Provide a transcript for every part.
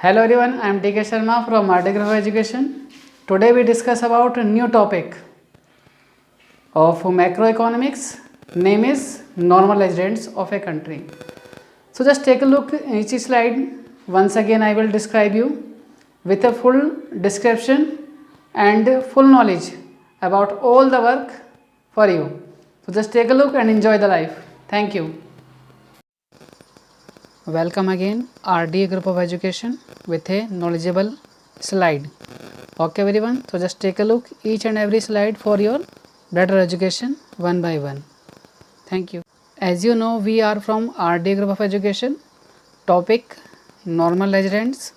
Hello everyone, I am DK Sharma from RD Group of Education. Today we discuss about a new topic of macroeconomics. Name is normal residents of a country. So just take a look each slide. Once again I will describe you with a full description and full knowledge about all the work for you. So just take a look and enjoy the life. Thank you. Welcome again RDA Group of Education with a knowledgeable slide. Okay everyone, so just take a look each and every slide for your better education one by one. Thank you. As you know, we are from RDA Group of Education. Topic normal residents,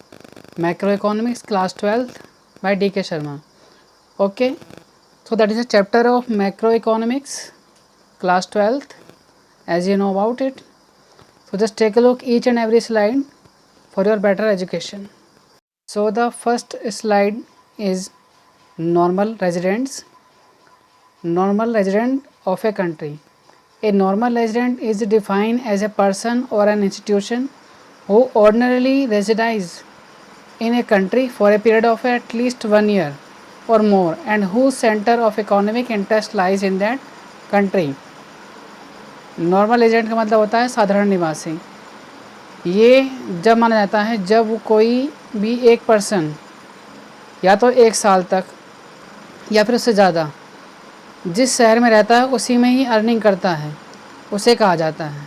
macroeconomics, class 12th by DK Sharma. Okay, so that is a chapter of macroeconomics, class 12th, as you know about it. So just take a look each and every slide for your better education. So the first slide is normal residents. Normal resident of a country. A normal resident is defined as a person or an institution who ordinarily resides in a country for a period of at least 1 year or more and whose center of economic interest lies in that country. Normal agent का मतलब होता है साधारण निवासी. ये जब माना जाता है जब कोई भी एक पर्सन या तो 1 साल तक या फिर उससे ज़्यादा जिस शहर में रहता है उसी में ही अर्निंग करता है, उसे कहा जाता है.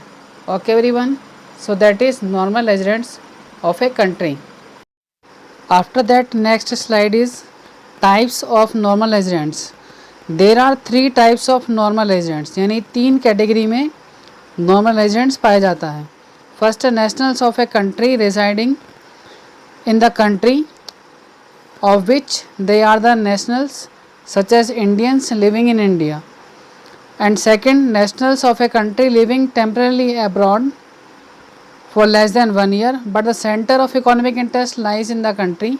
Okay everyone, so that is normal residents of a country. After that next slide is types of normal residents. There are 3 types of normal residents, यानी 3 कैटेगरी में नॉर्मल रेजिडेंट्स पाया जाता है. First, nationals of a country residing in the country of which they are the nationals such as Indians living in India. And second, nationals of a country living temporarily abroad for less than 1 year but the center of economic interest lies in the country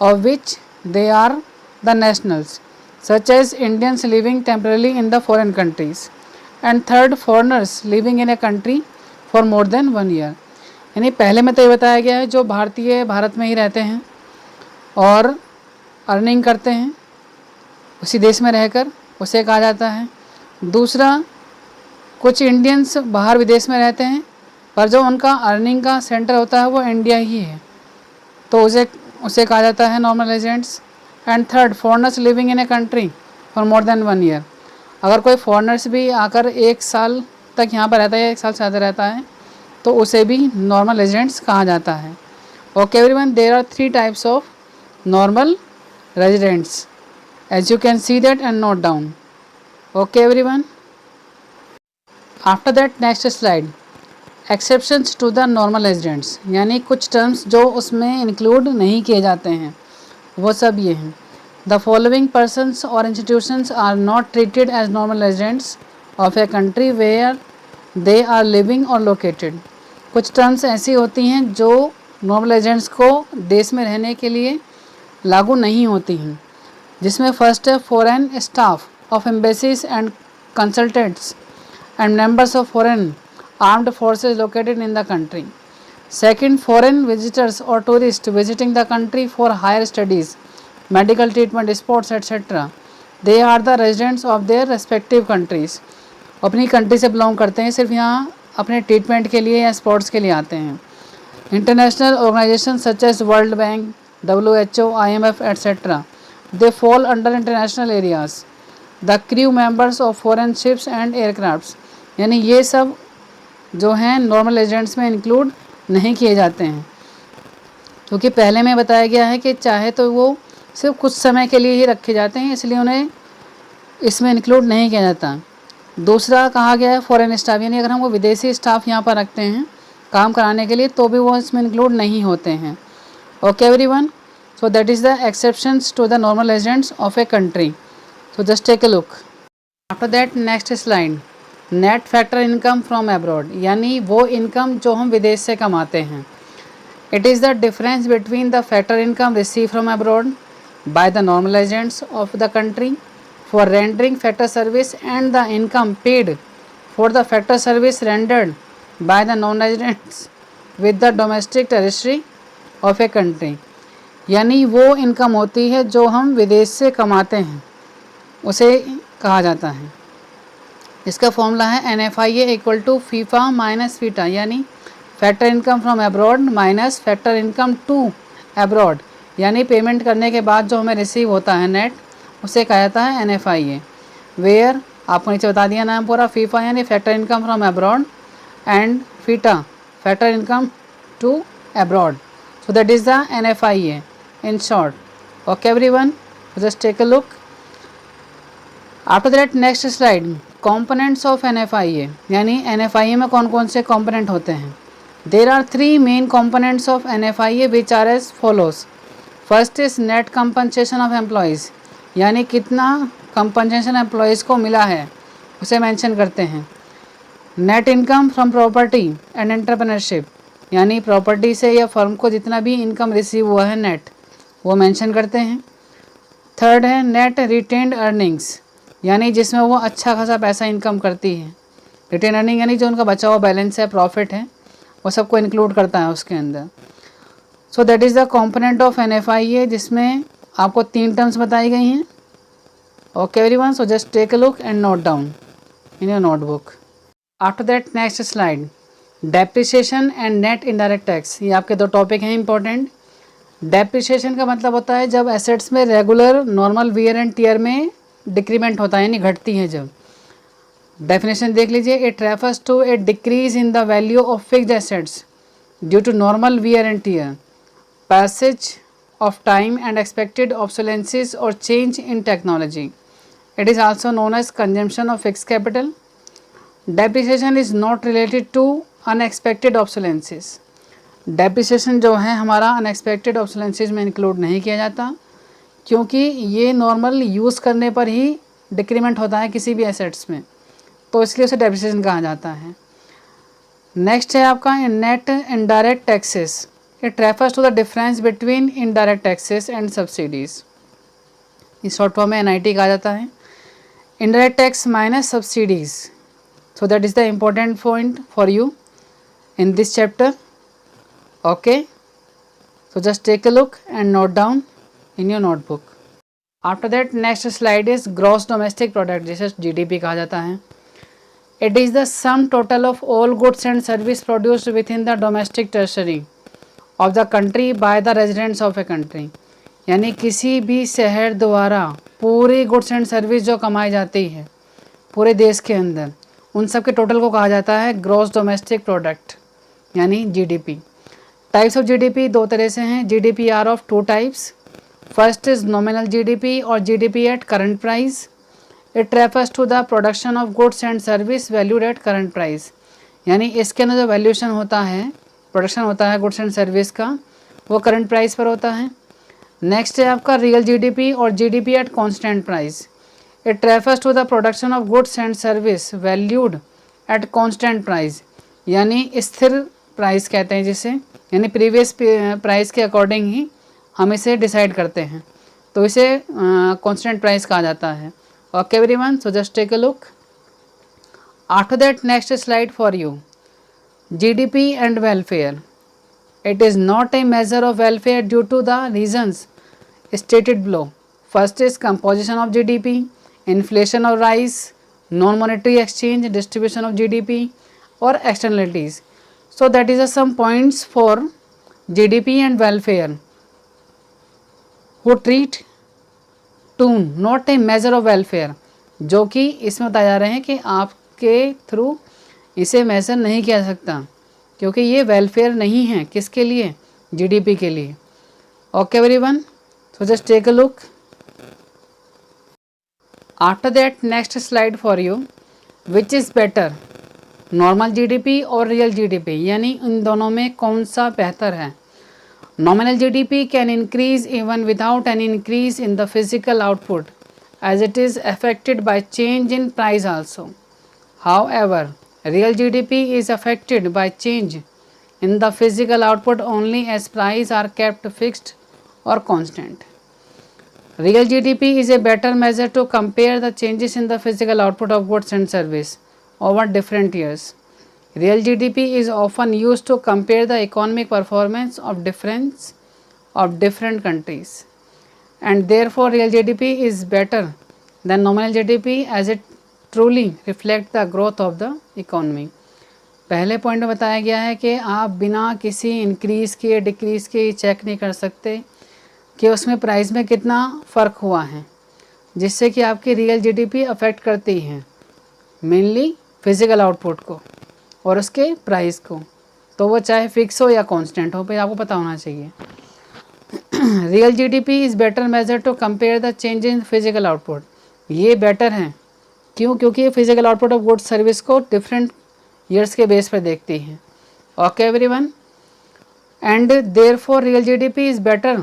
of which they are the nationals such as Indians living temporarily in the foreign countries. And third, foreigners living in a country for more than 1 year. यानी पहले में तो ये बताया गया है जो भारतीय भारत में ही रहते हैं और अर्निंग करते हैं उसी देश में रहकर, उसे कहा जाता है. दूसरा, कुछ इंडियंस बाहर विदेश में रहते हैं पर जो उनका अर्निंग का सेंटर होता है वो इंडिया ही है, तो उसे कहा जाता है normal residents. And third, foreigners living in a country for more than 1 year. अगर कोई फॉरेनर्स भी आकर 1 साल तक यहाँ पर रहता है, 1 साल से ज़्यादा रहता है, तो उसे भी नॉर्मल रेजिडेंट्स कहा जाता है. Okay everyone, there are 3 types of normal residents as you can see that and note down. Okay everyone, after that next slide, exceptions to the normal residents, यानी कुछ टर्म्स जो उसमें इंक्लूड नहीं किए जाते हैं वो सब ये हैं. द फॉलोइंग पर्सनस और institutions are not treated as normal residents of a country where they are living और लोकेटेड. कुछ टर्म्स ऐसी होती हैं जो नॉर्मल रेजिडेंट्स को देश में रहने के लिए लागू नहीं होती हैं, जिसमें फर्स्ट है foreign staff of embassies and consultants and members of foreign armed forces located in the country. Second, foreign visitors or tourists visiting the country for higher studies, medical treatment, sports etc. They are the residents of their respective countries. अपनी country से belong करते हैं, सिर्फ यहाँ अपने treatment के लिए या स्पोर्ट्स के लिए आते हैं. International organization such as World Bank, WHO, IMF etc. They fall under international areas. The crew members of foreign ships and aircrafts, यानी ये सब जो हैं नॉर्मल रेजिडेंट्स में इंक्लूड नहीं किए जाते हैं, क्योंकि पहले में बताया गया है कि चाहे तो वो सिर्फ कुछ समय के लिए ही रखे जाते हैं, इसलिए उन्हें इसमें इंक्लूड नहीं किया जाता. दूसरा कहा गया है फॉरेन स्टाफ, यानी अगर हम वो विदेशी स्टाफ यहाँ पर रखते हैं काम कराने के लिए तो भी वो इसमें इंक्लूड नहीं होते हैं. Okay everyone, so that is the exceptions to the normal residents of a country. So just take a look. After that next slide, net factor income from abroad, यानी वो इनकम जो हम विदेश से कमाते हैं. It is the difference between the factor income receive from abroad by the normal residents of the country for rendering factor service and the income paid for the factor service rendered by the non residents with the domestic tertiary of a country, यानी वो income होती है जो हम विदेश से कमाते हैं, उसे कहा जाता है। इसका फॉर्मूला है NFIA equal to FIFA minus FITA, यानी factor income from abroad minus factor income to abroad, यानी पेमेंट करने के बाद जो हमें रिसीव होता है नेट, उसे कहा जाता है NFIA। वेयर आपको नीचे बता दिया नाम पूरा, फीफा यानी factor income from abroad and FITA factor income to abroad, so that is the NFIA in short. Okay everyone, just take a look. After that next slide, components of NFIA, यानी NFIA में कौन कौन से component होते हैं। There are three main components of NFIA which are as follows. First is net compensation of employees, यानी कितना compensation employees को मिला है उसे mention करते हैं। Net income from property and entrepreneurship, यानी प्रॉपर्टी से या फर्म को जितना भी इनकम रिसीव हुआ है नेट, वो मेंशन करते हैं। थर्ड है नेट रिटेन्ड अर्निंग्स, यानी जिसमें वो अच्छा खासा पैसा इनकम करती है। रिटेन अर्निंग यानी जो उनका बचा हुआ बैलेंस है, प्रॉफिट है, वो सबको इंक्लूड करता है उसके अंदर। So that is the component of NFIA, जिसमें आपको 3 टर्म्स बताई गई हैं। Okay everyone, so just take a look and note down in your notebook. After that next slide, depreciation and net indirect tax, ये आपके 2 टॉपिक हैं important. Depreciation का मतलब होता है जब एसेट्स में regular normal wear and tear में डिक्रीमेंट होता है, यानी घटती है जब। डेफिनेशन देख लीजिए, it refers to a decrease in the value of fixed assets due to normal wear and tear, passage of time and expected obsolescences और change in technology. It is also known as consumption of fixed capital. Depreciation is not related to unexpected obsolescences. Depreciation जो है हमारा unexpected ऑब्सोलेंसेस में include नहीं किया जाता, क्योंकि ये नॉर्मल यूज़ करने पर ही डिक्रीमेंट होता है किसी भी एसेट्स में, तो इसलिए उसे डेप्रिसिएशन कहा जाता है। नेक्स्ट है आपका net indirect taxes. It refers to the difference between indirect taxes and subsidies. इस शॉर्ट फॉर्म में NIT कहा जाता है, indirect tax minus subsidies. So that is the important point for you in this chapter. Okay, so just take a look and note down in your notebook. After that next slide is gross domestic product, जिसे GDP कहा जाता है। It is the sum total of all goods and service produced within the domestic treasury of the country by the residents of a country, यानी किसी भी शहर द्वारा पूरी गुड्स एंड सर्विस जो कमाई जाती है पूरे देश के अंदर, उन सब के टोटल को कहा जाता है ग्रॉस डोमेस्टिक प्रोडक्ट, यानी GDP। टाइप्स ऑफ GDP 2 तरह से हैं। GDP are of 2 types. First is nominal GDP और GDP at current price. It refers to the production of goods and service valued at current price, यानी इसके अंदर जो valuation होता है, प्रोडक्शन होता है गुड्स एंड सर्विस का, वो करंट प्राइस पर होता है। नेक्स्ट है आपका रियल GDP और GDP at constant price. It refers to the production of goods and service valued at constant price, यानी स्थिर प्राइस कहते हैं जिसे, यानी प्रीवियस प्राइस के अकॉर्डिंग ही हम इसे डिसाइड करते हैं, तो इसे कांस्टेंट प्राइस कहा जाता है। Okay everyone, so just take a look. After that next slide for you, GDP and welfare. It is not a measure of welfare due to the reasons stated below. First is composition of GDP, inflation और rise, non monetary exchange, distribution of GDP और externalities. So that is some points for GDP and welfare, who treat to not a measure of welfare, जो कि इसमें बताया जा रहे हैं कि आपके थ्रू इसे मेजर नहीं किया जा सकता, क्योंकि ये वेलफेयर नहीं है। किसके लिए? GDP के लिए। Okay everyone, so just take a look. After that next slide for you, which is better, normal GDP और रियल GDP, यानी इन दोनों में कौन सा बेहतर है। Nominal GDP can increase even without an increase in the physical output as it is affected by change in price also. However real GDP is affected by change in the physical output only as price are kept fixed और constant. Real GDP is a better measure to compare the changes in the physical output of goods and service over different years. Real GDP is often used to compare the economic performance of different countries, and therefore real GDP is better than nominal GDP as it truly reflects the growth of the economy. पहले point में बताया गया है कि आप बिना किसी increase के डिक्रीज़ के चेक नहीं कर सकते कि उसमें प्राइस में कितना फ़र्क हुआ है, जिससे कि आपकी रियल जीडीपी अफेक्ट करती है मेनली फिज़िकल आउटपुट को और उसके प्राइस को, तो वो चाहे फिक्स हो या कांस्टेंट हो, पे आपको पता होना चाहिए। Real GDP is better measure to compare the change in physical output. ये बेटर है क्यों? क्योंकि ये physical output of goods service को डिफरेंट ईयर्स के बेस पर देखती है। Okay everyone, and therefore real GDP is better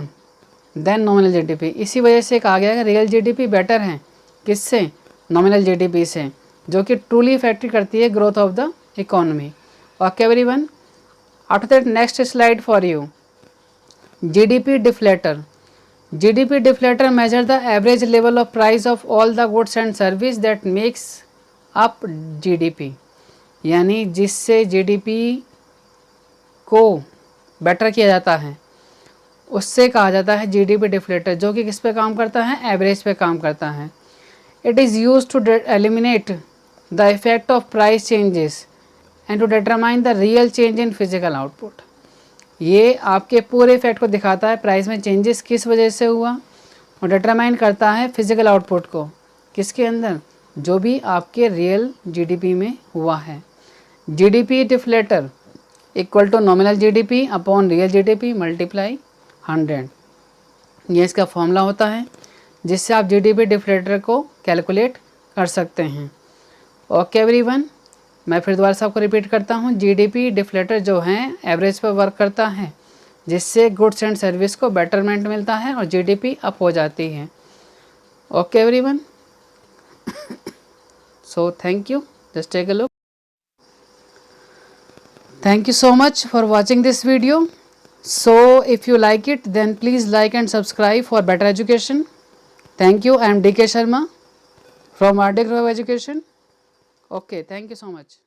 than nominal GDP. इसी वजह से कहा गया है रियल जीडीपी बेटर है किससे? नॉमिनल जीडीपी से, जो कि ट्रूली इफेक्ट करती है growth of the economy. Okay everyone, after that next slide for you, GDP deflator. GDP deflator measure the average level of price of all the goods and service that makes up GDP, यानी जिससे GDP को better किया जाता है उससे कहा जाता है GDP deflator, जो कि किस पे काम करता है? एवरेज पे काम करता है। It is used to eliminate the effect of price changes and to determine the real change in physical output. ये आपके पूरे इफेक्ट को दिखाता है, प्राइस में चेंजेस किस वजह से हुआ, और डिटरमाइन करता है फिजिकल आउटपुट को किसके अंदर? जो भी आपके रियल जीडीपी में हुआ है। GDP deflator equal to nominal GDP upon real GDP multiply 100, ये इसका फॉर्मूला होता है जिससे आप जीडीपी डिफ्लेटर को कैलकुलेट कर सकते हैं। ओके एवरीवन, मैं फिर दोबारा से आपको रिपीट करता हूँ, जीडीपी डिफ्लेटर जो है एवरेज पर वर्क करता है, जिससे गुड्स एंड सर्विस को बेटरमेंट मिलता है और जीडीपी अप हो जाती है। Okay everyone, so thank you, just take a look. Thank you so much for watching this video. So if you like it then please like and subscribe for better education. Thank you, I am DK Sharma from RD Group of Education. Okay, thank you so much.